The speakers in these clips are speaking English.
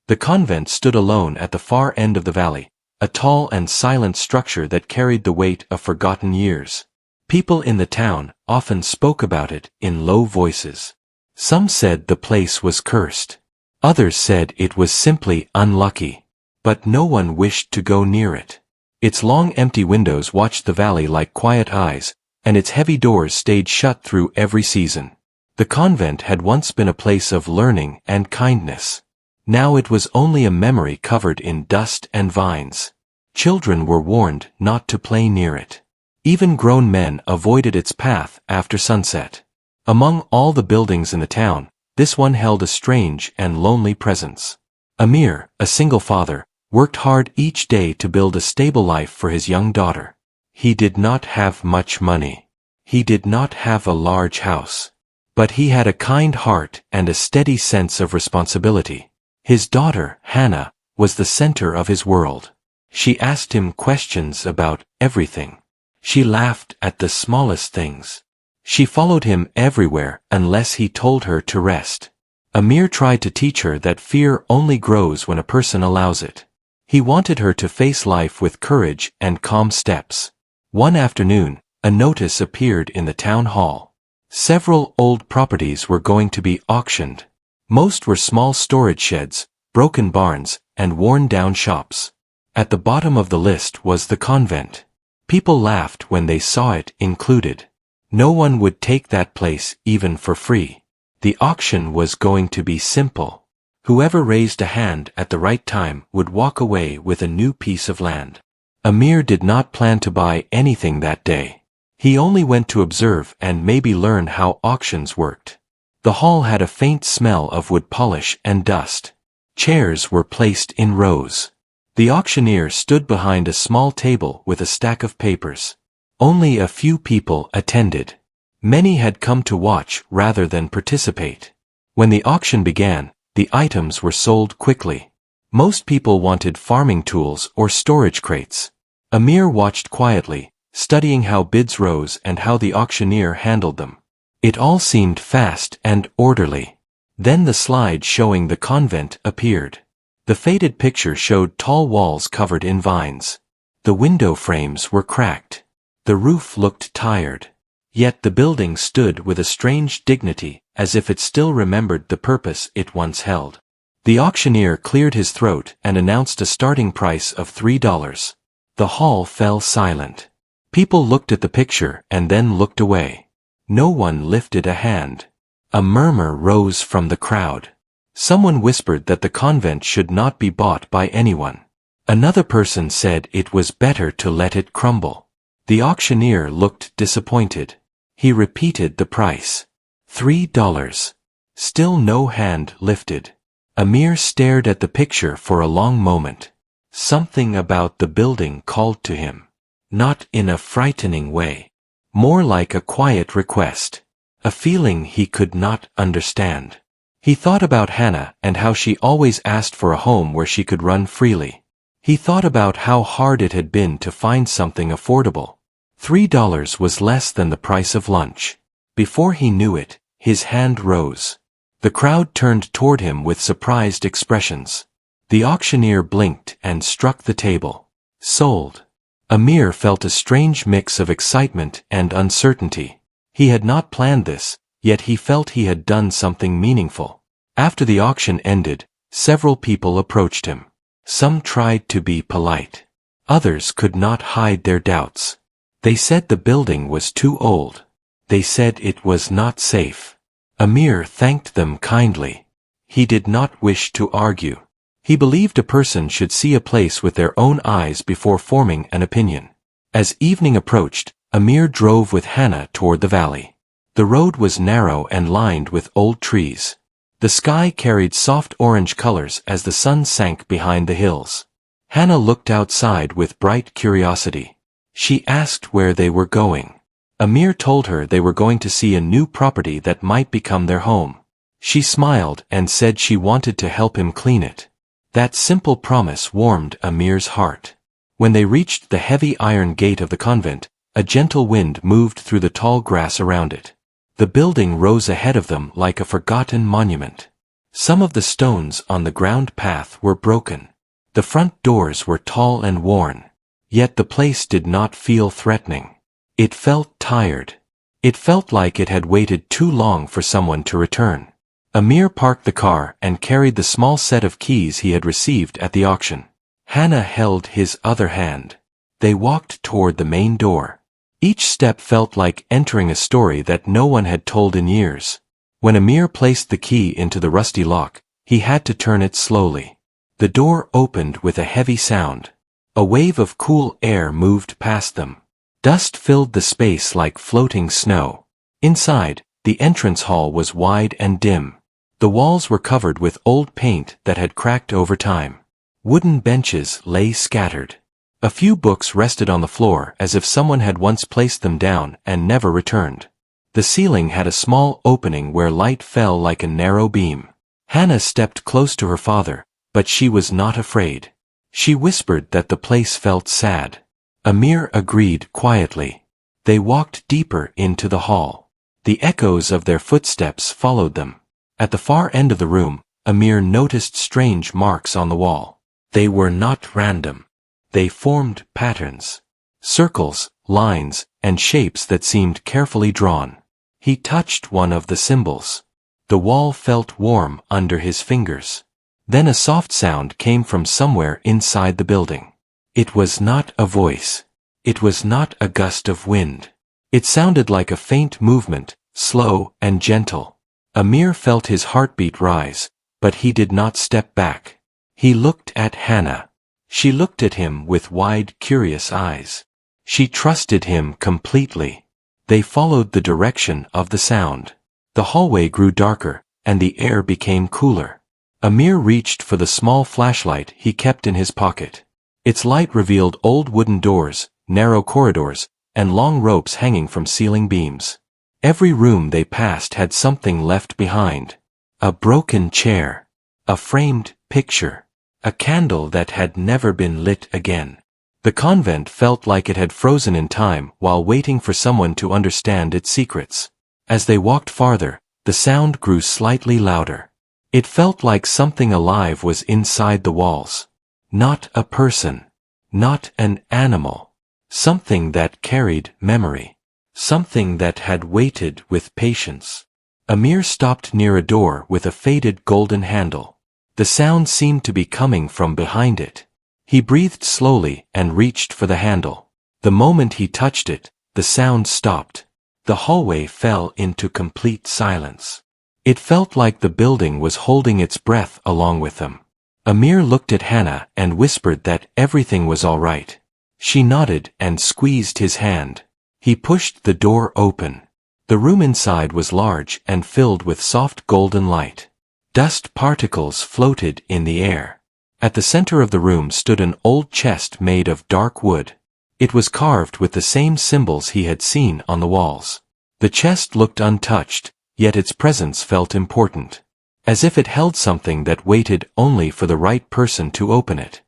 The convent stood alone at the far end of the valley, a tall and silent structure that carried the weight of forgotten years. People in the town often spoke about it in low voices. Some said the place was cursed. Others said it was simply unlucky. But no one wished to go near it. Its long empty windows watched the valley like quiet eyes, and its heavy doors stayed shut through every season. The convent had once been a place of learning and kindness. Now it was only a memory covered in dust and vines. Children were warned not to play near it. Even grown men avoided its path after sunset. Among all the buildings in the town, this one held a strange and lonely presence. Amir, a single father, worked hard each day to build a stable life for his young daughter. He did not have much money. He did not have a large house. But he had a kind heart and a steady sense of responsibility. His daughter, Hannah, was the center of his world. She asked him questions about everything. She laughed at the smallest things. She followed him everywhere unless he told her to rest. Amir tried to teach her that fear only grows when a person allows it. He wanted her to face life with courage and calm steps. One afternoon, a notice appeared in the town hall. Several old properties were going to be auctioned. Most were small storage sheds, broken barns, and worn-down shops. At the bottom of the list was the convent. People laughed when they saw it included. No one would take that place even for free. The auction was going to be simple. Whoever raised a hand at the right time would walk away with a new piece of land. Amir did not plan to buy anything that day. He only went to observe and maybe learn how auctions worked. The hall had a faint smell of wood polish and dust. Chairs were placed in rows. The auctioneer stood behind a small table with a stack of papers. Only a few people attended. Many had come to watch rather than participate. When the auction began, the items were sold quickly. Most people wanted farming tools or storage crates. Amir watched quietly, studying how bids rose and how the auctioneer handled them. It all seemed fast and orderly. Then the slide showing the convent appeared. The faded picture showed tall walls covered in vines. The window frames were cracked. The roof looked tired. Yet the building stood with a strange dignity, as if it still remembered the purpose it once held. The auctioneer cleared his throat and announced a starting price of $3. The hall fell silent. People looked at the picture and then looked away. No one lifted a hand. A murmur rose from the crowd. Someone whispered that the convent should not be bought by anyone. Another person said it was better to let it crumble. The auctioneer looked disappointed. He repeated the price. $3. Still no hand lifted. Amir stared at the picture for a long moment. Something about the building called to him. Not in a frightening way. More like a quiet request. A feeling he could not understand. He thought about Hannah and how she always asked for a home where she could run freely. He thought about how hard it had been to find something affordable. $3 was less than the price of lunch. Before he knew it, his hand rose. The crowd turned toward him with surprised expressions. The auctioneer blinked and struck the table. Sold. Amir felt a strange mix of excitement and uncertainty. He had not planned this, yet he felt he had done something meaningful. After the auction ended, several people approached him. Some tried to be polite. Others could not hide their doubts. They said the building was too old. They said it was not safe. Amir thanked them kindly. He did not wish to argue. He believed a person should see a place with their own eyes before forming an opinion. As evening approached, Amir drove with Hannah toward the valley. The road was narrow and lined with old trees. The sky carried soft orange colors as the sun sank behind the hills. Hannah looked outside with bright curiosity. She asked where they were going. Amir told her they were going to see a new property that might become their home. She smiled and said she wanted to help him clean it. That simple promise warmed Amir's heart. When they reached the heavy iron gate of the convent, a gentle wind moved through the tall grass around it. The building rose ahead of them like a forgotten monument. Some of the stones on the ground path were broken. The front doors were tall and worn. Yet the place did not feel threatening. It felt tired. It felt like it had waited too long for someone to return. Amir parked the car and carried the small set of keys he had received at the auction. Hannah held his other hand. They walked toward the main door. Each step felt like entering a story that no one had told in years. When Amir placed the key into the rusty lock, he had to turn it slowly. The door opened with a heavy sound. A wave of cool air moved past them. Dust filled the space like floating snow. Inside, the entrance hall was wide and dim. The walls were covered with old paint that had cracked over time. Wooden benches lay scattered. A few books rested on the floor as if someone had once placed them down and never returned. The ceiling had a small opening where light fell like a narrow beam. Hannah stepped close to her father, but she was not afraid. She whispered that the place felt sad. Amir agreed quietly. They walked deeper into the hall. The echoes of their footsteps followed them. At the far end of the room, Amir noticed strange marks on the wall. They were not random. They formed patterns. Circles, lines, and shapes that seemed carefully drawn. He touched one of the symbols. The wall felt warm under his fingers. Then a soft sound came from somewhere inside the building. It was not a voice. It was not a gust of wind. It sounded like a faint movement, slow and gentle. Amir felt his heartbeat rise, but he did not step back. He looked at Hannah. She looked at him with wide, curious eyes. She trusted him completely. They followed the direction of the sound. The hallway grew darker, and the air became cooler. Amir reached for the small flashlight he kept in his pocket. Its light revealed old wooden doors, narrow corridors, and long ropes hanging from ceiling beams. Every room they passed had something left behind. A broken chair. A framed picture. A candle that had never been lit again. The convent felt like it had frozen in time while waiting for someone to understand its secrets. As they walked farther, the sound grew slightly louder. It felt like something alive was inside the walls. Not a person. Not an animal. Something that carried memory. Something that had waited with patience. Amir stopped near a door with a faded golden handle. The sound seemed to be coming from behind it. He breathed slowly and reached for the handle. The moment he touched it, the sound stopped. The hallway fell into complete silence. It felt like the building was holding its breath along with them. Amir looked at Hannah and whispered that everything was all right. She nodded and squeezed his hand. He pushed the door open. The room inside was large and filled with soft golden light. Dust particles floated in the air. At the center of the room stood an old chest made of dark wood. It was carved with the same symbols he had seen on the walls. The chest looked untouched, yet its presence felt important. As if it held something that waited only for the right person to open it.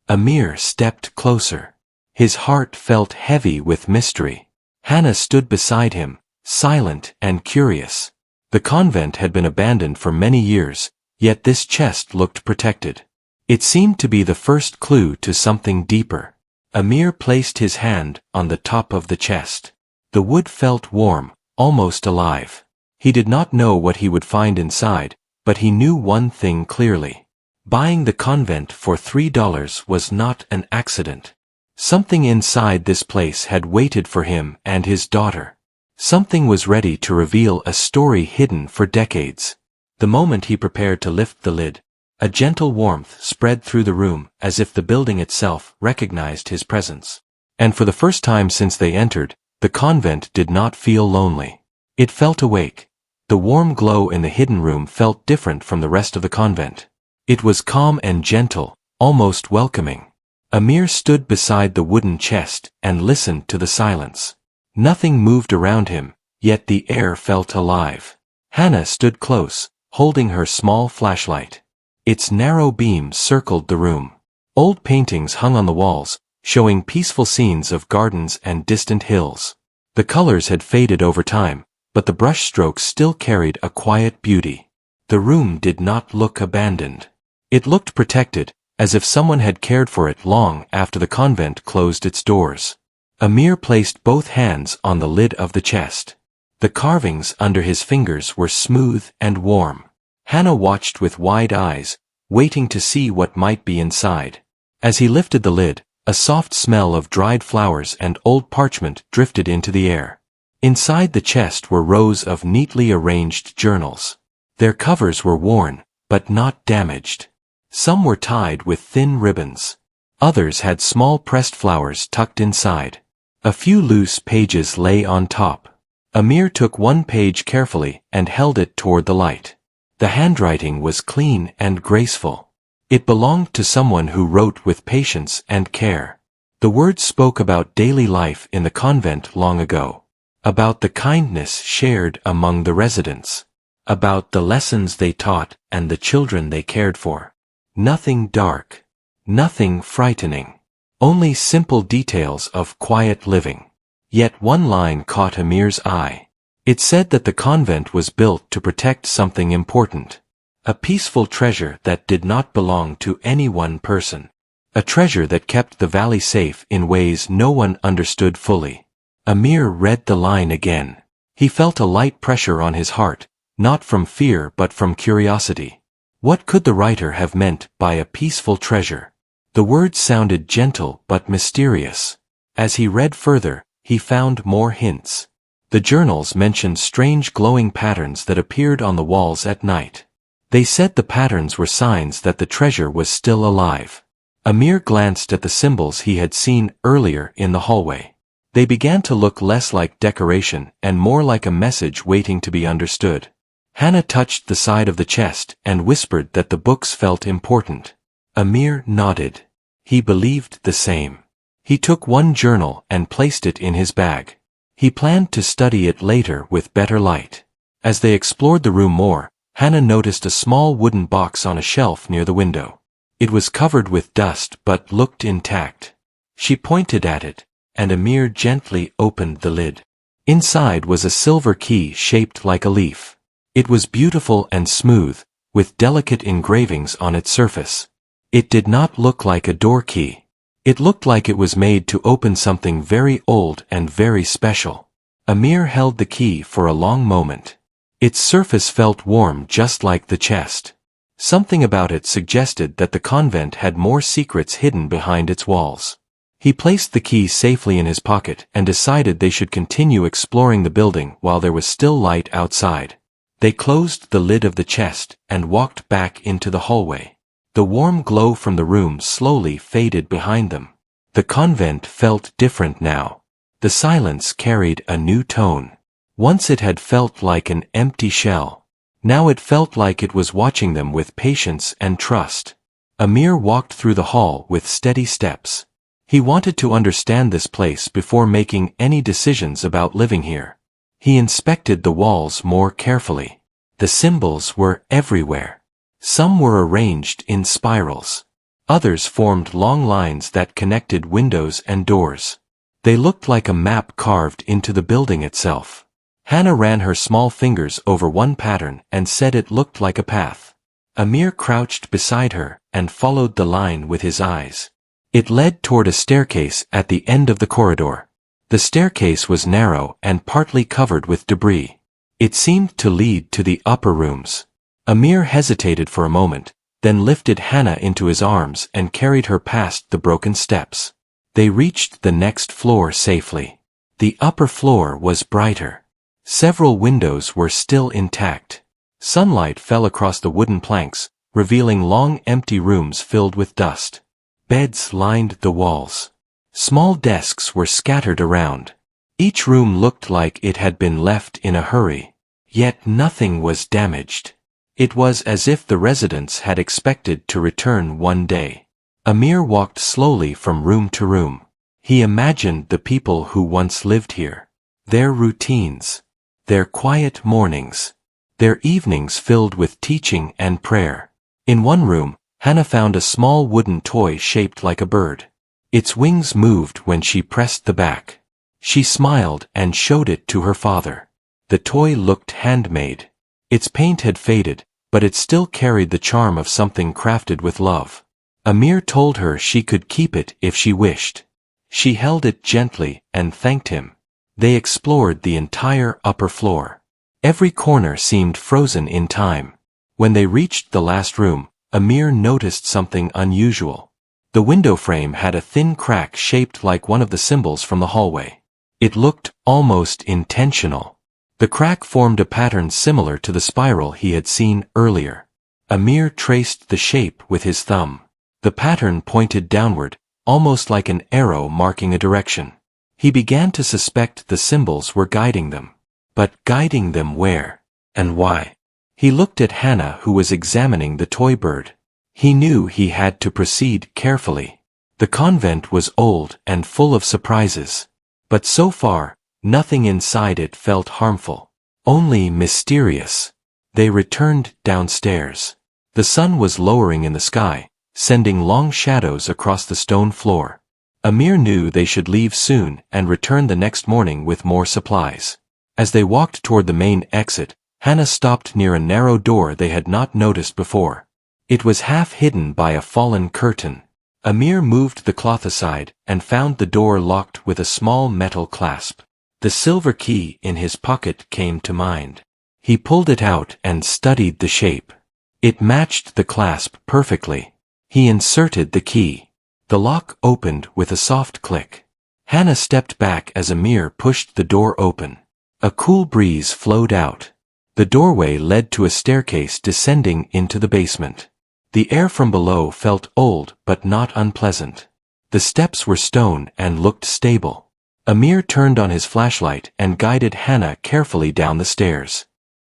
Amir stepped closer. His heart felt heavy with mystery. Hannah stood beside him, silent and curious. The convent had been abandoned for many years, yet this chest looked protected. It seemed to be the first clue to something deeper. Amir placed his hand on the top of the chest. The wood felt warm, almost alive. He did not know what he would find inside, but he knew one thing clearly. Buying the convent for $3 was not an accident. Something inside this place had waited for him and his daughter. Something was ready to reveal a story hidden for decades. The moment he prepared to lift the lid, a gentle warmth spread through the room as if the building itself recognized his presence. And for the first time since they entered, the convent did not feel lonely. It felt awake. The warm glow in the hidden room felt different from the rest of the convent. It was calm and gentle, almost welcoming. Amir stood beside the wooden chest and listened to the silence. Nothing moved around him, yet the air felt alive. Hannah stood close, holding her small flashlight. Its narrow beam circled the room. Old paintings hung on the walls, showing peaceful scenes of gardens and distant hills. The colors had faded over time, but the brushstrokes still carried a quiet beauty. The room did not look abandoned. It looked protected, as if someone had cared for it long after the convent closed its doors. Amir placed both hands on the lid of the chest. The carvings under his fingers were smooth and warm. Hannah watched with wide eyes, waiting to see what might be inside. As he lifted the lid, a soft smell of dried flowers and old parchment drifted into the air. Inside the chest were rows of neatly arranged journals. Their covers were worn, but not damaged. Some were tied with thin ribbons. Others had small pressed flowers tucked inside. A few loose pages lay on top. Amir took one page carefully and held it toward the light. The handwriting was clean and graceful. It belonged to someone who wrote with patience and care. The words spoke about daily life in the convent long ago, about the kindness shared among the residents, about the lessons they taught and the children they cared for. Nothing dark, nothing frightening, only simple details of quiet living. Yet one line caught Amir's eye. It said that the convent was built to protect something important. A peaceful treasure that did not belong to any one person. A treasure that kept the valley safe in ways no one understood fully. Amir read the line again. He felt a light pressure on his heart, not from fear but from curiosity. What could the writer have meant by a peaceful treasure? The words sounded gentle but mysterious. As he read further, he found more hints. The journals mentioned strange glowing patterns that appeared on the walls at night. They said the patterns were signs that the treasure was still alive. Amir glanced at the symbols he had seen earlier in the hallway. They began to look less like decoration and more like a message waiting to be understood. Hannah touched the side of the chest and whispered that the books felt important. Amir nodded. He believed the same. He took one journal and placed it in his bag. He planned to study it later with better light. As they explored the room more, Hannah noticed a small wooden box on a shelf near the window. It was covered with dust but looked intact. She pointed at it, and Amir gently opened the lid. Inside was a silver key shaped like a leaf. It was beautiful and smooth, with delicate engravings on its surface. It did not look like a door key. It looked like it was made to open something very old and very special. Amir held the key for a long moment. Its surface felt warm just like the chest. Something about it suggested that the convent had more secrets hidden behind its walls. He placed the key safely in his pocket and decided they should continue exploring the building while there was still light outside. They closed the lid of the chest and walked back into the hallway. The warm glow from the room slowly faded behind them. The convent felt different now. The silence carried a new tone. Once it had felt like an empty shell. Now it felt like it was watching them with patience and trust. Amir walked through the hall with steady steps. He wanted to understand this place before making any decisions about living here. He inspected the walls more carefully. The symbols were everywhere. Some were arranged in spirals. Others formed long lines that connected windows and doors. They looked like a map carved into the building itself. Hannah ran her small fingers over one pattern and said it looked like a path. Amir crouched beside her and followed the line with his eyes. It led toward a staircase at the end of the corridor. The staircase was narrow and partly covered with debris. It seemed to lead to the upper rooms. Amir hesitated for a moment, then lifted Hannah into his arms and carried her past the broken steps. They reached the next floor safely. The upper floor was brighter. Several windows were still intact. Sunlight fell across the wooden planks, revealing long empty rooms filled with dust. Beds lined the walls. Small desks were scattered around. Each room looked like it had been left in a hurry. Yet nothing was damaged. It was as if the residents had expected to return one day. Amir walked slowly from room to room. He imagined the people who once lived here. Their routines. Their quiet mornings. Their evenings filled with teaching and prayer. In one room, Hannah found a small wooden toy shaped like a bird. Its wings moved when she pressed the back. She smiled and showed it to her father. The toy looked handmade. Its paint had faded, but it still carried the charm of something crafted with love. Amir told her she could keep it if she wished. She held it gently and thanked him. They explored the entire upper floor. Every corner seemed frozen in time. When they reached the last room, Amir noticed something unusual. The window frame had a thin crack shaped like one of the symbols from the hallway. It looked almost intentional. The crack formed a pattern similar to the spiral he had seen earlier. Amir traced the shape with his thumb. The pattern pointed downward, almost like an arrow marking a direction. He began to suspect the symbols were guiding them. But guiding them where? And why? He looked at Hannah, who was examining the toy bird. He knew he had to proceed carefully. The convent was old and full of surprises. But so far, nothing inside it felt harmful. Only mysterious. They returned downstairs. The sun was lowering in the sky, sending long shadows across the stone floor. Amir knew they should leave soon and return the next morning with more supplies. As they walked toward the main exit, Hannah stopped near a narrow door they had not noticed before. It was half hidden by a fallen curtain. Amir moved the cloth aside and found the door locked with a small metal clasp. The silver key in his pocket came to mind. He pulled it out and studied the shape. It matched the clasp perfectly. He inserted the key. The lock opened with a soft click. Hannah stepped back as Amir pushed the door open. A cool breeze flowed out. The doorway led to a staircase descending into the basement. The air from below felt old but not unpleasant. The steps were stone and looked stable. Amir turned on his flashlight and guided Hannah carefully down the stairs.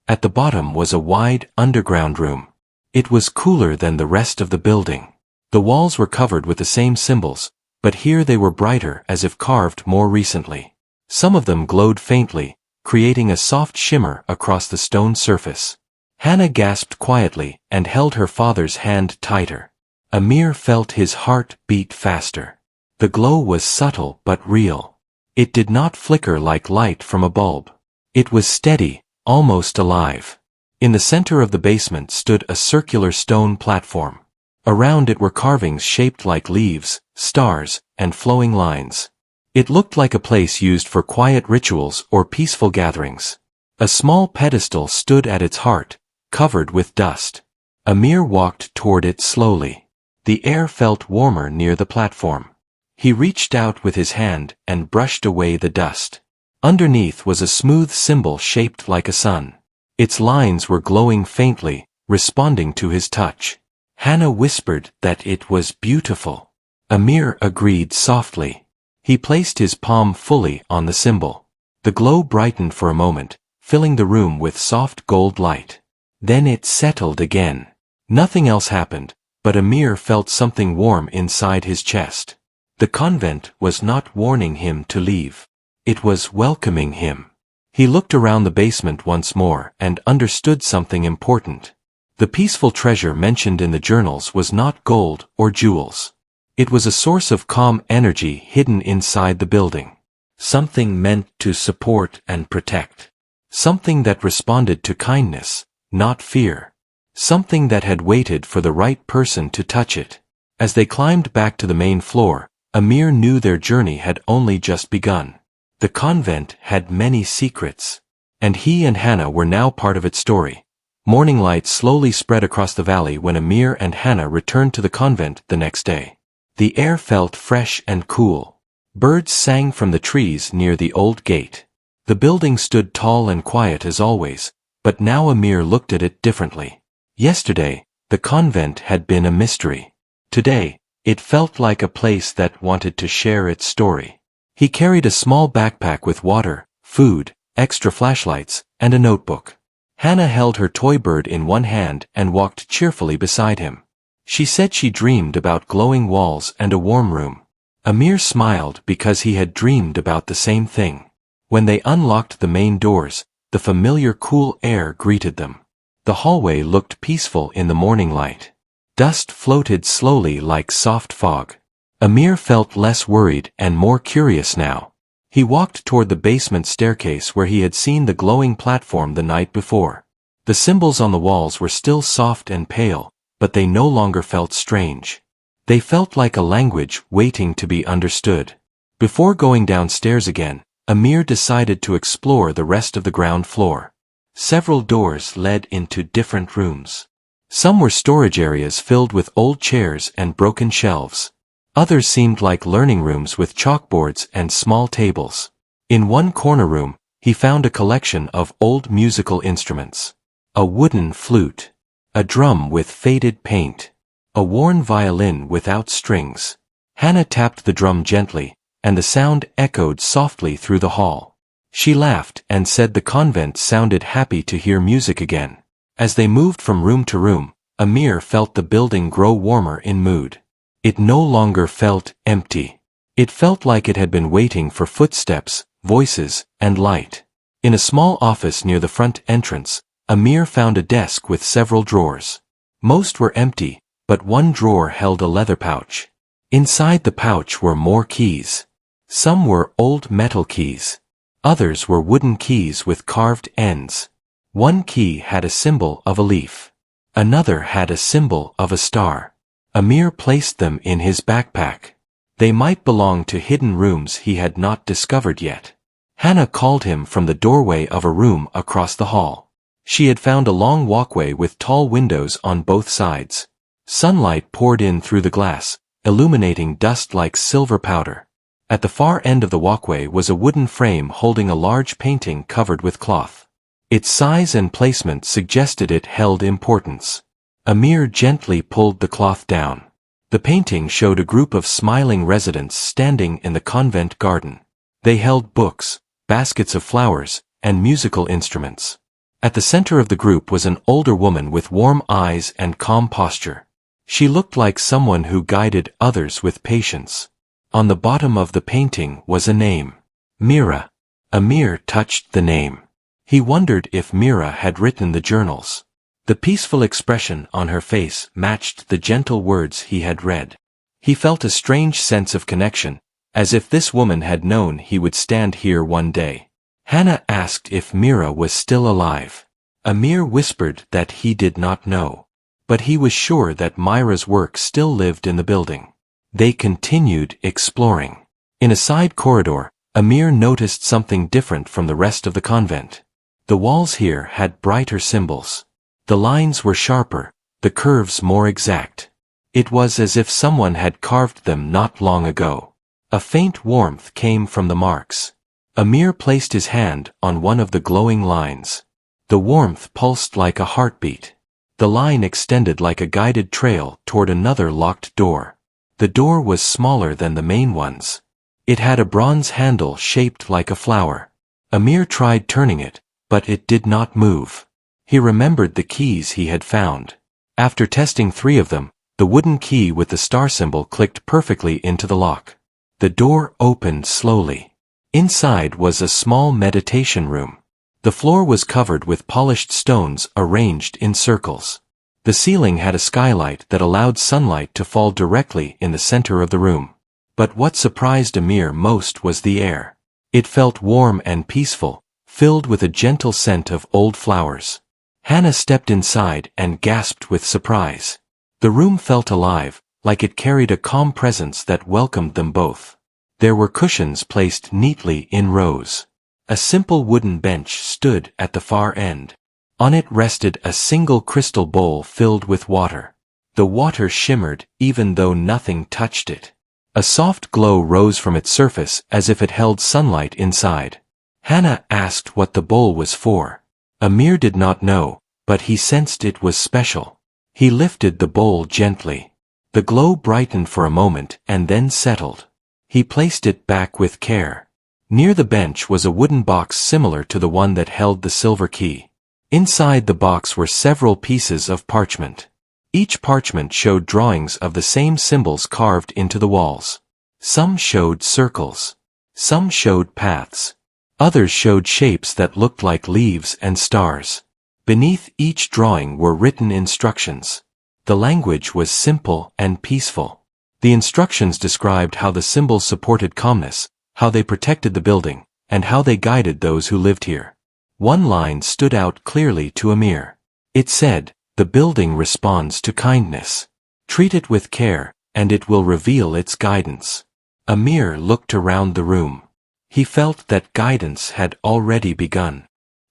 At the bottom was a wide, underground room. It was cooler than the rest of the building. The walls were covered with the same symbols, but here they were brighter as if carved more recently. Some of them glowed faintly, creating a soft shimmer across the stone surface. Hannah gasped quietly and held her father's hand tighter. Amir felt his heart beat faster. The glow was subtle but real. It did not flicker like light from a bulb. It was steady, almost alive. In the center of the basement stood a circular stone platform. Around it were carvings shaped like leaves, stars, and flowing lines. It looked like a place used for quiet rituals or peaceful gatherings. A small pedestal stood at its heart, covered with dust. Amir walked toward it slowly. The air felt warmer near the platform. He reached out with his hand and brushed away the dust. Underneath was a smooth symbol shaped like a sun. Its lines were glowing faintly, responding to his touch. Hannah whispered that it was beautiful. Amir agreed softly. He placed his palm fully on the symbol. The glow brightened for a moment, filling the room with soft gold light. Then it settled again. Nothing else happened, but Amir felt something warm inside his chest. The convent was not warning him to leave. It was welcoming him. He looked around the basement once more and understood something important. The peaceful treasure mentioned in the journals was not gold or jewels. It was a source of calm energy hidden inside the building. Something meant to support and protect. Something that responded to kindness, not fear. Something that had waited for the right person to touch it. As they climbed back to the main floor, Amir knew their journey had only just begun. The convent had many secrets. And he and Hannah were now part of its story. Morning light slowly spread across the valley when Amir and Hannah returned to the convent the next day. The air felt fresh and cool. Birds sang from the trees near the old gate. The building stood tall and quiet as always, but now Amir looked at it differently. Yesterday, the convent had been a mystery. Today, it felt like a place that wanted to share its story. He carried a small backpack with water, food, extra flashlights, and a notebook. Hannah held her toy bird in one hand and walked cheerfully beside him. She said she dreamed about glowing walls and a warm room. Amir smiled because he had dreamed about the same thing. When they unlocked the main doors, the familiar cool air greeted them. The hallway looked peaceful in the morning light. Dust floated slowly like soft fog. Amir felt less worried and more curious now. He walked toward the basement staircase where he had seen the glowing platform the night before. The symbols on the walls were still soft and pale, but they no longer felt strange. They felt like a language waiting to be understood. Before going downstairs again, Amir decided to explore the rest of the ground floor. Several doors led into different rooms. Some were storage areas filled with old chairs and broken shelves. Others seemed like learning rooms with chalkboards and small tables. In one corner room, he found a collection of old musical instruments. A wooden flute. A drum with faded paint. A worn violin without strings. Hannah tapped the drum gently, and the sound echoed softly through the hall. She laughed and said the convent sounded happy to hear music again. As they moved from room to room, Amir felt the building grow warmer in mood. It no longer felt empty. It felt like it had been waiting for footsteps, voices, and light. In a small office near the front entrance, Amir found a desk with several drawers. Most were empty, but one drawer held a leather pouch. Inside the pouch were more keys. Some were old metal keys. Others were wooden keys with carved ends. One key had a symbol of a leaf. Another had a symbol of a star. Amir placed them in his backpack. They might belong to hidden rooms he had not discovered yet. Hannah called him from the doorway of a room across the hall. She had found a long walkway with tall windows on both sides. Sunlight poured in through the glass, illuminating dust like silver powder. At the far end of the walkway was a wooden frame holding a large painting covered with cloth. Its size and placement suggested it held importance. Amir gently pulled the cloth down. The painting showed a group of smiling residents standing in the convent garden. They held books, baskets of flowers, and musical instruments. At the center of the group was an older woman with warm eyes and calm posture. She looked like someone who guided others with patience. On the bottom of the painting was a name. Mira. Amir touched the name. He wondered if Mira had written the journals. The peaceful expression on her face matched the gentle words he had read. He felt a strange sense of connection, as if this woman had known he would stand here one day. Hannah asked if Mira was still alive. Amir whispered that he did not know. But he was sure that Myra's work still lived in the building. They continued exploring. In a side corridor, Amir noticed something different from the rest of the convent. The walls here had brighter symbols. The lines were sharper, the curves more exact. It was as if someone had carved them not long ago. A faint warmth came from the marks. Amir placed his hand on one of the glowing lines. The warmth pulsed like a heartbeat. The line extended like a guided trail toward another locked door. The door was smaller than the main ones. It had a bronze handle shaped like a flower. Amir tried turning it, but it did not move. He remembered the keys he had found. After testing 3 of them, the wooden key with the star symbol clicked perfectly into the lock. The door opened slowly. Inside was a small meditation room. The floor was covered with polished stones arranged in circles. The ceiling had a skylight that allowed sunlight to fall directly in the center of the room. But what surprised Amir most was the air. It felt warm and peaceful, filled with a gentle scent of old flowers. Hannah stepped inside and gasped with surprise. The room felt alive, like it carried a calm presence that welcomed them both. There were cushions placed neatly in rows. A simple wooden bench stood at the far end. On it rested a single crystal bowl filled with water. The water shimmered even though nothing touched it. A soft glow rose from its surface as if it held sunlight inside. Hannah asked what the bowl was for. Amir did not know, but he sensed it was special. He lifted the bowl gently. The glow brightened for a moment and then settled. He placed it back with care. Near the bench was a wooden box similar to the one that held the silver key. Inside the box were several pieces of parchment. Each parchment showed drawings of the same symbols carved into the walls. Some showed circles. Some showed paths. Others showed shapes that looked like leaves and stars. Beneath each drawing were written instructions. The language was simple and peaceful. The instructions described how the symbols supported calmness, how they protected the building, and how they guided those who lived here. One line stood out clearly to Amir. It said, "The building responds to kindness. Treat it with care, and it will reveal its guidance." Amir looked around the room. He felt that guidance had already begun.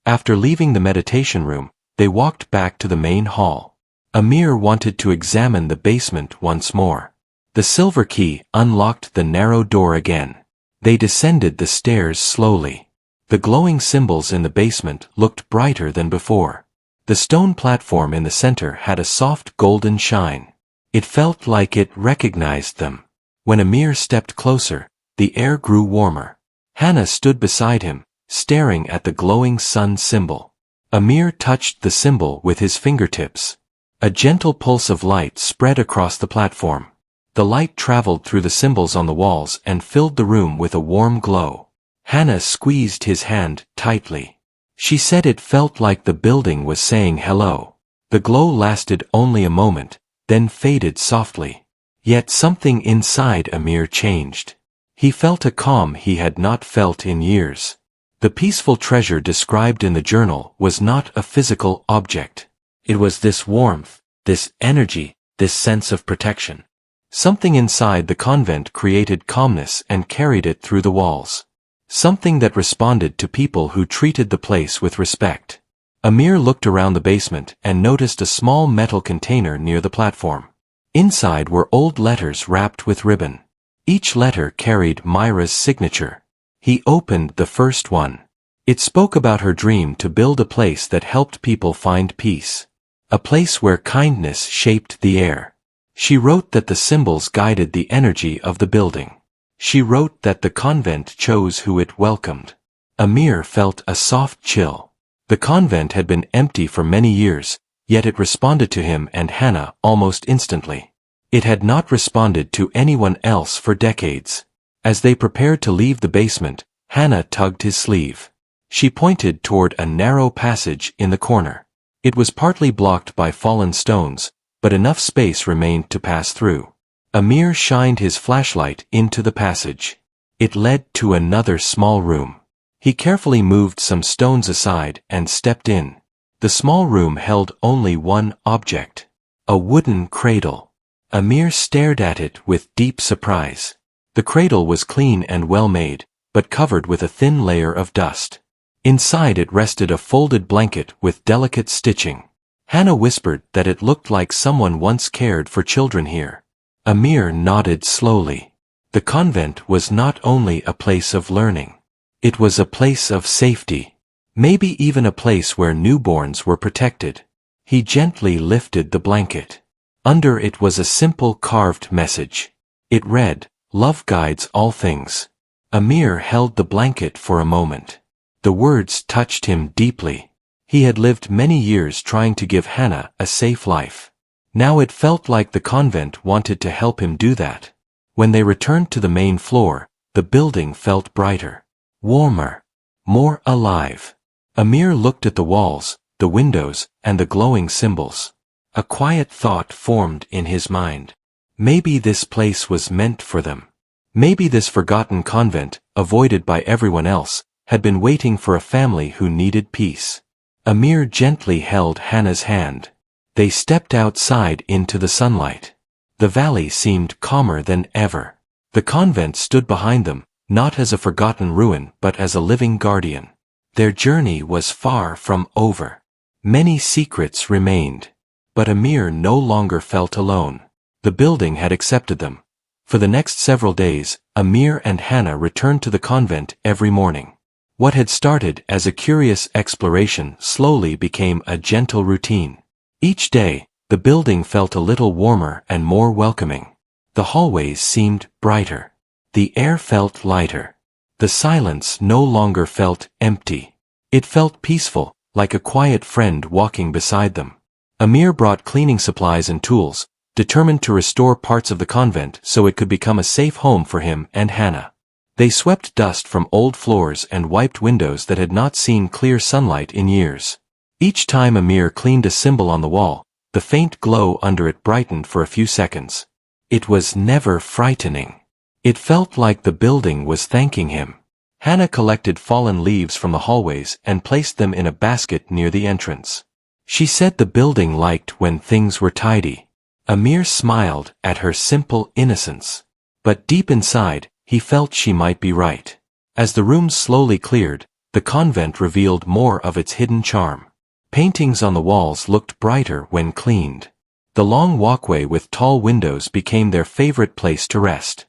After leaving the meditation room, they walked back to the main hall. Amir wanted to examine the basement once more. The silver key unlocked the narrow door again. They descended the stairs slowly. The glowing symbols in the basement looked brighter than before. The stone platform in the center had a soft golden shine. It felt like it recognized them. When Amir stepped closer, the air grew warmer. Hannah stood beside him, staring at the glowing sun symbol. Amir touched the symbol with his fingertips. A gentle pulse of light spread across the platform. The light traveled through the symbols on the walls and filled the room with a warm glow. Hannah squeezed his hand tightly. She said it felt like the building was saying hello. The glow lasted only a moment, then faded softly. Yet something inside Amir changed. He felt a calm he had not felt in years. The peaceful treasure described in the journal was not a physical object. It was this warmth, this energy, this sense of protection. Something inside the convent created calmness and carried it through the walls. Something that responded to people who treated the place with respect. Amir looked around the basement and noticed a small metal container near the platform. Inside were old letters wrapped with ribbon. Each letter carried Myra's signature. He opened the first one. It spoke about her dream to build a place that helped people find peace. A place where kindness shaped the air. She wrote that the symbols guided the energy of the building. She wrote that the convent chose who it welcomed. Amir felt a soft chill. The convent had been empty for many years, yet it responded to him and Hannah almost instantly. It had not responded to anyone else for decades. As they prepared to leave the basement, Hannah tugged his sleeve. She pointed toward a narrow passage in the corner. It was partly blocked by fallen stones, but enough space remained to pass through. Amir shined his flashlight into the passage. It led to another small room. He carefully moved some stones aside and stepped in. The small room held only one object. A wooden cradle. Amir stared at it with deep surprise. The cradle was clean and well made, but covered with a thin layer of dust. Inside it rested a folded blanket with delicate stitching. Hannah whispered that it looked like someone once cared for children here. Amir nodded slowly. The convent was not only a place of learning. It was a place of safety. Maybe even a place where newborns were protected. He gently lifted the blanket. Under it was a simple carved message. It read, "Love guides all things." Amir held the blanket for a moment. The words touched him deeply. He had lived many years trying to give Hannah a safe life. Now it felt like the convent wanted to help him do that. When they returned to the main floor, the building felt brighter, warmer, more alive. Amir looked at the walls, the windows, and the glowing symbols. A quiet thought formed in his mind. Maybe this place was meant for them. Maybe this forgotten convent, avoided by everyone else, had been waiting for a family who needed peace. Amir gently held Hannah's hand. They stepped outside into the sunlight. The valley seemed calmer than ever. The convent stood behind them, not as a forgotten ruin but as a living guardian. Their journey was far from over. Many secrets remained. But Amir no longer felt alone. The building had accepted them. For the next several days, Amir and Hannah returned to the convent every morning. What had started as a curious exploration slowly became a gentle routine. Each day, the building felt a little warmer and more welcoming. The hallways seemed brighter. The air felt lighter. The silence no longer felt empty. It felt peaceful, like a quiet friend walking beside them. Amir brought cleaning supplies and tools, determined to restore parts of the convent so it could become a safe home for him and Hannah. They swept dust from old floors and wiped windows that had not seen clear sunlight in years. Each time Amir cleaned a symbol on the wall, the faint glow under it brightened for a few seconds. It was never frightening. It felt like the building was thanking him. Hannah collected fallen leaves from the hallways and placed them in a basket near the entrance. She said the building liked when things were tidy. Amir smiled at her simple innocence. But deep inside, he felt she might be right. As the rooms slowly cleared, the convent revealed more of its hidden charm. Paintings on the walls looked brighter when cleaned. The long walkway with tall windows became their favorite place to rest.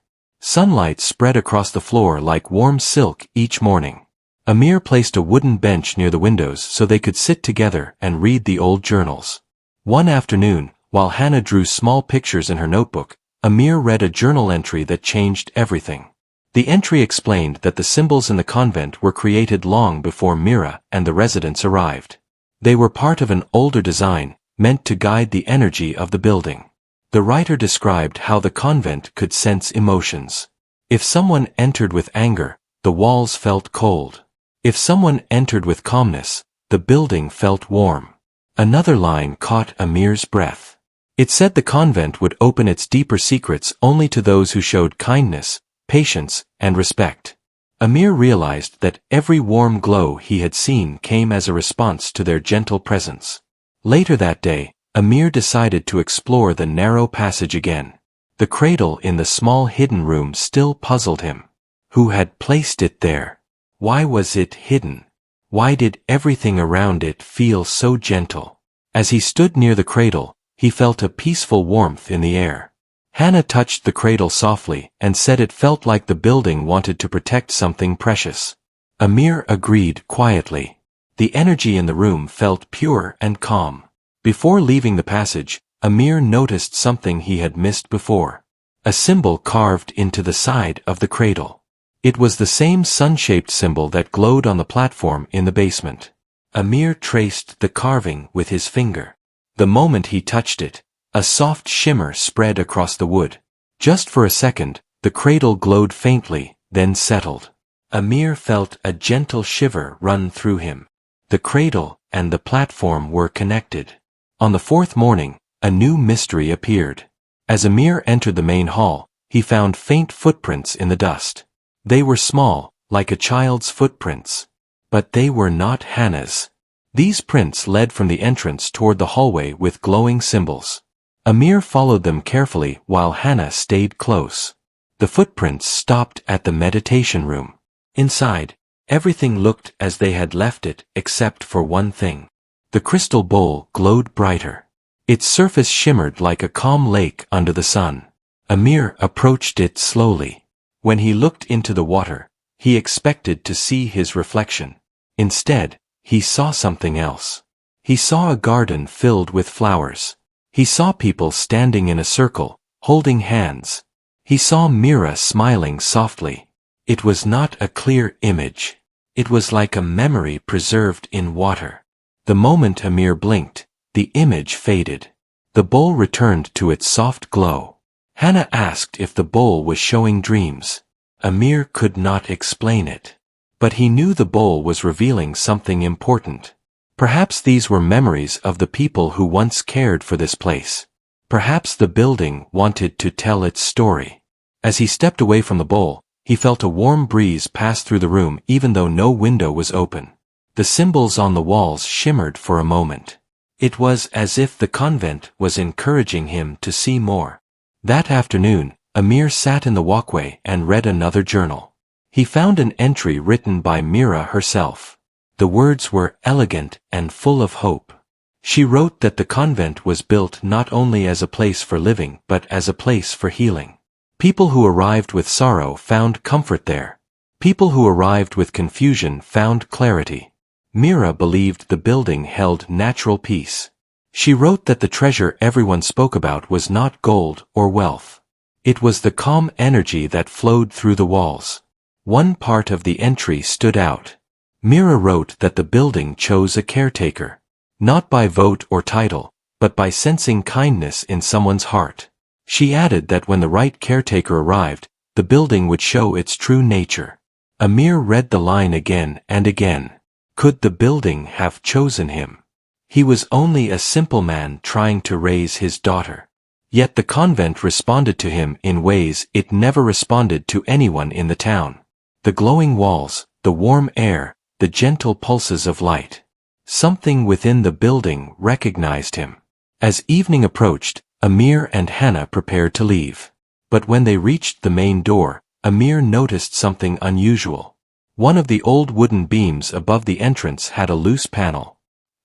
Sunlight spread across the floor like warm silk each morning. Amir placed a wooden bench near the windows so they could sit together and read the old journals. One afternoon, while Hannah drew small pictures in her notebook, Amir read a journal entry that changed everything. The entry explained that the symbols in the convent were created long before Mira and the residents arrived. They were part of an older design, meant to guide the energy of the building. The writer described how the convent could sense emotions. If someone entered with anger, the walls felt cold. If someone entered with calmness, the building felt warm. Another line caught Amir's breath. It said the convent would open its deeper secrets only to those who showed kindness, patience, and respect. Amir realized that every warm glow he had seen came as a response to their gentle presence. Later that day, Amir decided to explore the narrow passage again. The cradle in the small hidden room still puzzled him. Who had placed it there? Why was it hidden? Why did everything around it feel so gentle? As he stood near the cradle, he felt a peaceful warmth in the air. Hannah touched the cradle softly and said it felt like the building wanted to protect something precious. Amir agreed quietly. The energy in the room felt pure and calm. Before leaving the passage, Amir noticed something he had missed before. A symbol carved into the side of the cradle. It was the same sun-shaped symbol that glowed on the platform in the basement. Amir traced the carving with his finger. The moment he touched it, a soft shimmer spread across the wood. Just for a second, the cradle glowed faintly, then settled. Amir felt a gentle shiver run through him. The cradle and the platform were connected. On the fourth morning, a new mystery appeared. As Amir entered the main hall, he found faint footprints in the dust. They were small, like a child's footprints. But they were not Hannah's. These prints led from the entrance toward the hallway with glowing symbols. Amir followed them carefully while Hannah stayed close. The footprints stopped at the meditation room. Inside, everything looked as they had left it except for one thing. The crystal bowl glowed brighter. Its surface shimmered like a calm lake under the sun. Amir approached it slowly. When he looked into the water, he expected to see his reflection. Instead, he saw something else. He saw a garden filled with flowers. He saw people standing in a circle, holding hands. He saw Mira smiling softly. It was not a clear image. It was like a memory preserved in water. The moment Amir blinked, the image faded. The bowl returned to its soft glow. Hannah asked if the bowl was showing dreams. Amir could not explain it. But he knew the bowl was revealing something important. Perhaps these were memories of the people who once cared for this place. Perhaps the building wanted to tell its story. As he stepped away from the bowl, he felt a warm breeze pass through the room even though no window was open. The symbols on the walls shimmered for a moment. It was as if the convent was encouraging him to see more. That afternoon, Amir sat in the walkway and read another journal. He found an entry written by Mira herself. The words were elegant and full of hope. She wrote that the convent was built not only as a place for living but as a place for healing. People who arrived with sorrow found comfort there. People who arrived with confusion found clarity. Mira believed the building held natural peace. She wrote that the treasure everyone spoke about was not gold or wealth. It was the calm energy that flowed through the walls. One part of the entry stood out. Mira wrote that the building chose a caretaker, not by vote or title, but by sensing kindness in someone's heart. She added that when the right caretaker arrived, the building would show its true nature. Amir read the line again and again. Could the building have chosen him? He was only a simple man trying to raise his daughter. Yet the convent responded to him in ways it never responded to anyone in the town. The glowing walls, the warm air, the gentle pulses of light. Something within the building recognized him. As evening approached, Amir and Hannah prepared to leave. But when they reached the main door, Amir noticed something unusual. One of the old wooden beams above the entrance had a loose panel.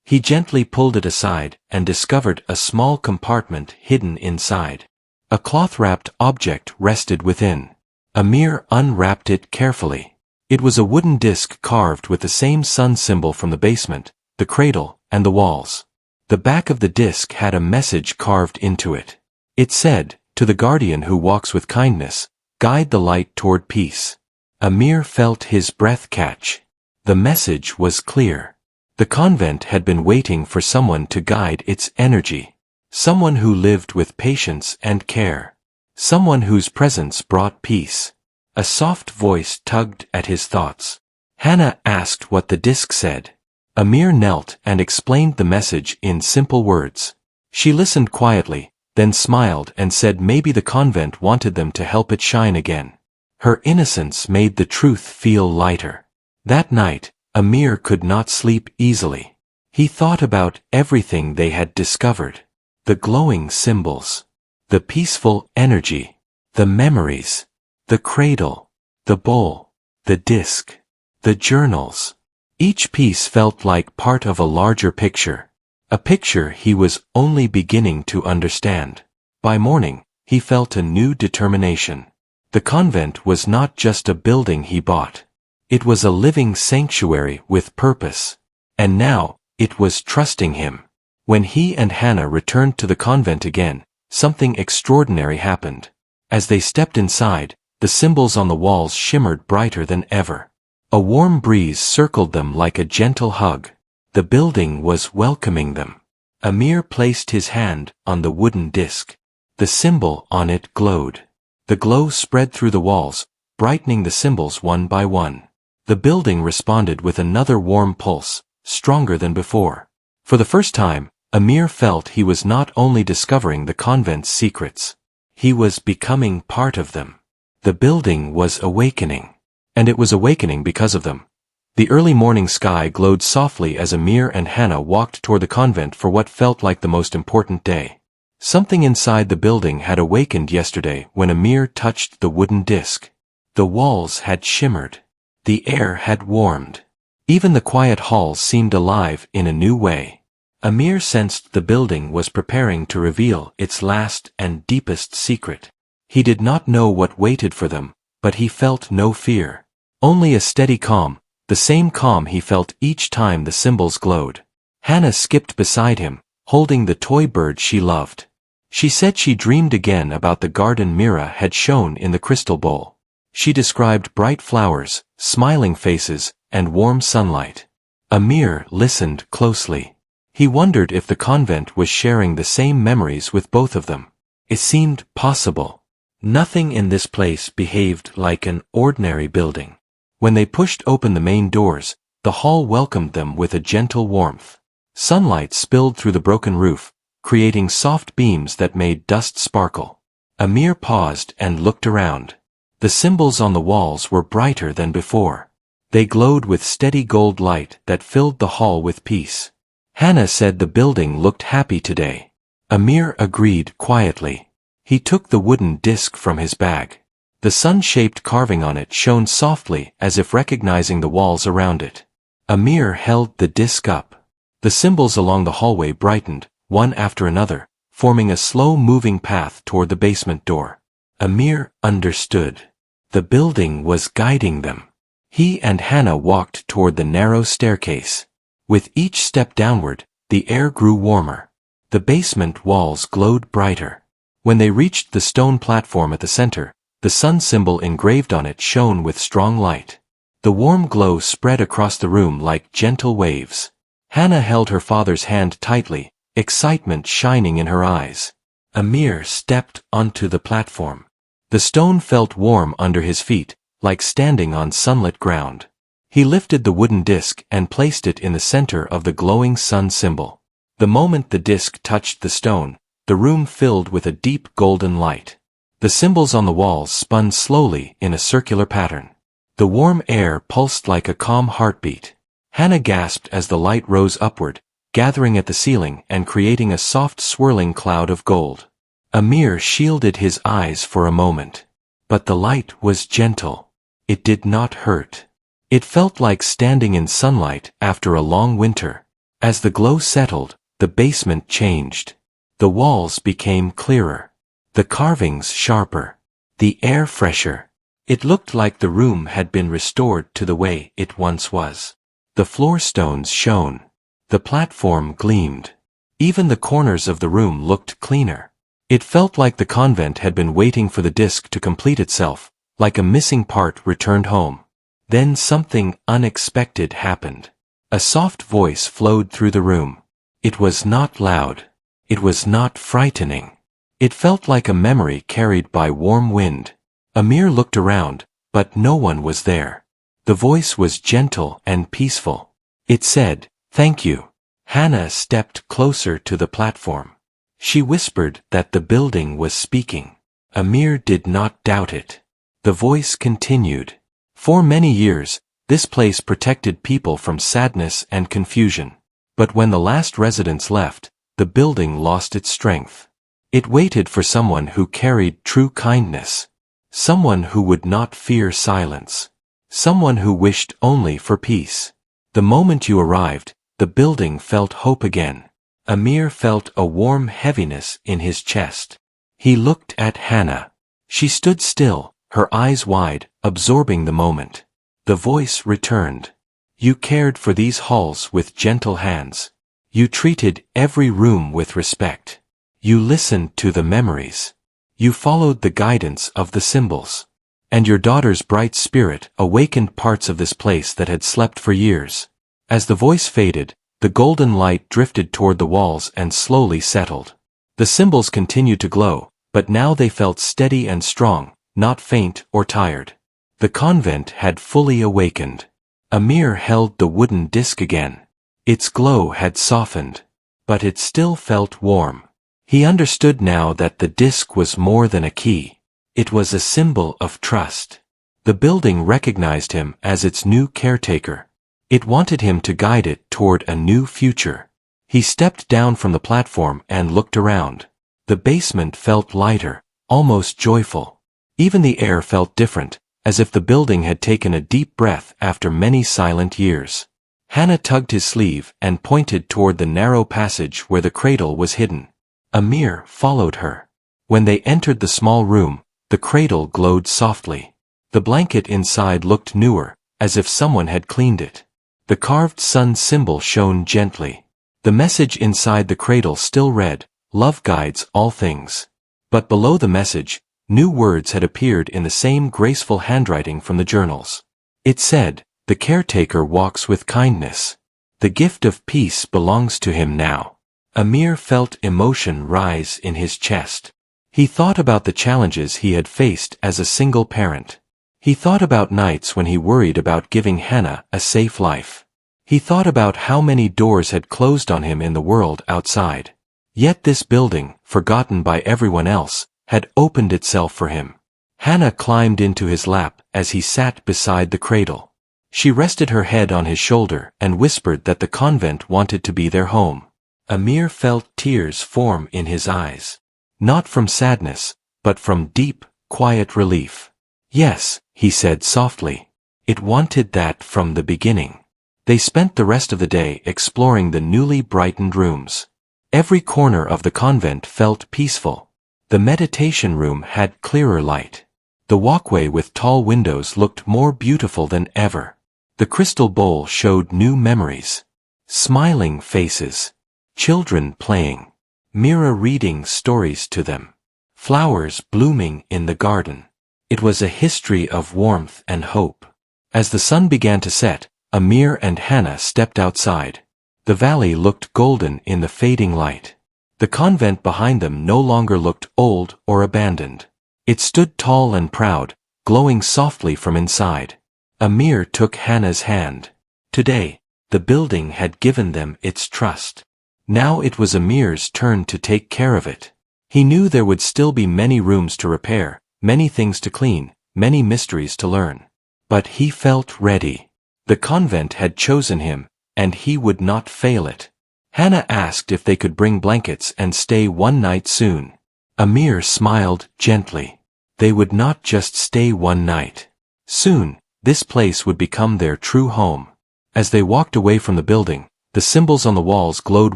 He gently pulled it aside and discovered a small compartment hidden inside. A cloth-wrapped object rested within. Amir unwrapped it carefully. It was a wooden disc carved with the same sun symbol from the basement, the cradle, and the walls. The back of the disc had a message carved into it. It said, "To the guardian who walks with kindness, guide the light toward peace." Amir felt his breath catch. The message was clear. The convent had been waiting for someone to guide its energy. Someone who lived with patience and care. Someone whose presence brought peace. A soft voice tugged at his thoughts. Hannah asked what the disc said. Amir knelt and explained the message in simple words. She listened quietly, then smiled and said maybe the convent wanted them to help it shine again. Her innocence made the truth feel lighter. That night, Amir could not sleep easily. He thought about everything they had discovered. The glowing symbols. The peaceful energy. The memories. The cradle. The bowl. The disc. The journals. Each piece felt like part of a larger picture. A picture he was only beginning to understand. By morning, he felt a new determination. The convent was not just a building he bought. It was a living sanctuary with purpose. And now, it was trusting him. When he and Hannah returned to the convent again, something extraordinary happened. As they stepped inside, the symbols on the walls shimmered brighter than ever. A warm breeze circled them like a gentle hug. The building was welcoming them. Amir placed his hand on the wooden disc. The symbol on it glowed. The glow spread through the walls, brightening the symbols one by one. The building responded with another warm pulse, stronger than before. For the first time, Amir felt he was not only discovering the convent's secrets. He was becoming part of them. The building was awakening. And it was awakening because of them. The early morning sky glowed softly as Amir and Hannah walked toward the convent for what felt like the most important day. Something inside the building had awakened yesterday when Amir touched the wooden disc. The walls had shimmered. The air had warmed. Even the quiet halls seemed alive in a new way. Amir sensed the building was preparing to reveal its last and deepest secret. He did not know what waited for them, but he felt no fear. Only a steady calm, the same calm he felt each time the symbols glowed. Hannah skipped beside him, holding the toy bird she loved. She said she dreamed again about the garden Mira had shown in the crystal bowl. She described bright flowers, smiling faces, and warm sunlight. Amir listened closely. He wondered if the convent was sharing the same memories with both of them. It seemed possible. Nothing in this place behaved like an ordinary building. When they pushed open the main doors, the hall welcomed them with a gentle warmth. Sunlight spilled through the broken roof, creating soft beams that made dust sparkle. Amir paused and looked around. The symbols on the walls were brighter than before. They glowed with steady gold light that filled the hall with peace. Hannah said the building looked happy today. Amir agreed quietly. He took the wooden disc from his bag. The sun-shaped carving on it shone softly as if recognizing the walls around it. Amir held the disc up. The symbols along the hallway brightened, one after another, forming a slow-moving path toward the basement door. Amir understood. The building was guiding them. He and Hannah walked toward the narrow staircase. With each step downward, the air grew warmer. The basement walls glowed brighter. When they reached the stone platform at the center, the sun symbol engraved on it shone with strong light. The warm glow spread across the room like gentle waves. Hannah held her father's hand tightly, excitement shining in her eyes. Amir stepped onto the platform. The stone felt warm under his feet, like standing on sunlit ground. He lifted the wooden disc and placed it in the center of the glowing sun symbol. The moment the disc touched the stone, the room filled with a deep golden light. The symbols on the walls spun slowly in a circular pattern. The warm air pulsed like a calm heartbeat. Hannah gasped as the light rose upward, gathering at the ceiling and creating a soft swirling cloud of gold. Amir shielded his eyes for a moment. But the light was gentle. It did not hurt. It felt like standing in sunlight after a long winter. As the glow settled, the basement changed. The walls became clearer. The carvings sharper. The air fresher. It looked like the room had been restored to the way it once was. The floor stones shone. The platform gleamed. Even the corners of the room looked cleaner. It felt like the convent had been waiting for the disc to complete itself, like a missing part returned home. Then something unexpected happened. A soft voice flowed through the room. It was not loud. It was not frightening. It felt like a memory carried by warm wind. Amir looked around, but no one was there. The voice was gentle and peaceful. It said, "Thank you." Hannah stepped closer to the platform. She whispered that the building was speaking. Amir did not doubt it. The voice continued. For many years, this place protected people from sadness and confusion. But when the last residents left, the building lost its strength. It waited for someone who carried true kindness. Someone who would not fear silence. Someone who wished only for peace. The moment you arrived, the building felt hope again. Amir felt a warm heaviness in his chest. He looked at Hannah. She stood still, her eyes wide, absorbing the moment. The voice returned. You cared for these halls with gentle hands. You treated every room with respect. You listened to the memories. You followed the guidance of the symbols. And your daughter's bright spirit awakened parts of this place that had slept for years. As the voice faded, the golden light drifted toward the walls and slowly settled. The symbols continued to glow, but now they felt steady and strong, not faint or tired. The convent had fully awakened. Amir held the wooden disc again. Its glow had softened, but it still felt warm. He understood now that the disc was more than a key. It was a symbol of trust. The building recognized him as its new caretaker. It wanted him to guide it toward a new future. He stepped down from the platform and looked around. The basement felt lighter, almost joyful. Even the air felt different, as if the building had taken a deep breath after many silent years. Hannah tugged his sleeve and pointed toward the narrow passage where the cradle was hidden. Amir followed her. When they entered the small room, the cradle glowed softly. The blanket inside looked newer, as if someone had cleaned it. The carved sun symbol shone gently. The message inside the cradle still read, "Love guides all things." But below the message, new words had appeared in the same graceful handwriting from the journals. It said, "The caretaker walks with kindness. The gift of peace belongs to him now." Amir felt emotion rise in his chest. He thought about the challenges he had faced as a single parent. He thought about nights when he worried about giving Hannah a safe life. He thought about how many doors had closed on him in the world outside. Yet this building, forgotten by everyone else, had opened itself for him. Hannah climbed into his lap as he sat beside the cradle. She rested her head on his shoulder and whispered that the convent wanted to be their home. Amir felt tears form in his eyes. Not from sadness, but from deep, quiet relief. "Yes," he said softly. "It wanted that from the beginning." They spent the rest of the day exploring the newly brightened rooms. Every corner of the convent felt peaceful. The meditation room had clearer light. The walkway with tall windows looked more beautiful than ever. The crystal bowl showed new memories. Smiling faces. Children playing. Mira reading stories to them. Flowers blooming in the garden. It was a history of warmth and hope. As the sun began to set, Amir and Hannah stepped outside. The valley looked golden in the fading light. The convent behind them no longer looked old or abandoned. It stood tall and proud, glowing softly from inside. Amir took Hannah's hand. Today, the building had given them its trust. Now it was Amir's turn to take care of it. He knew there would still be many rooms to repair, many things to clean, many mysteries to learn. But he felt ready. The convent had chosen him, and he would not fail it. Hannah asked if they could bring blankets and stay one night soon. Amir smiled gently. They would not just stay one night. Soon, this place would become their true home. As they walked away from the building, the symbols on the walls glowed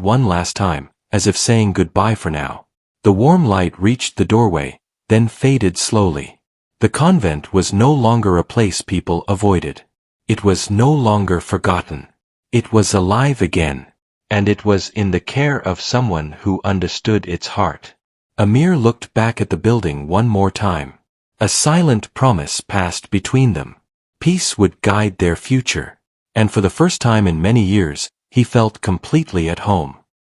one last time, as if saying goodbye for now. The warm light reached the doorway, then faded slowly. The convent was no longer a place people avoided. It was no longer forgotten. It was alive again. And it was in the care of someone who understood its heart. Amir looked back at the building one more time. A silent promise passed between them. Peace would guide their future. And for the first time in many years, he felt completely at home.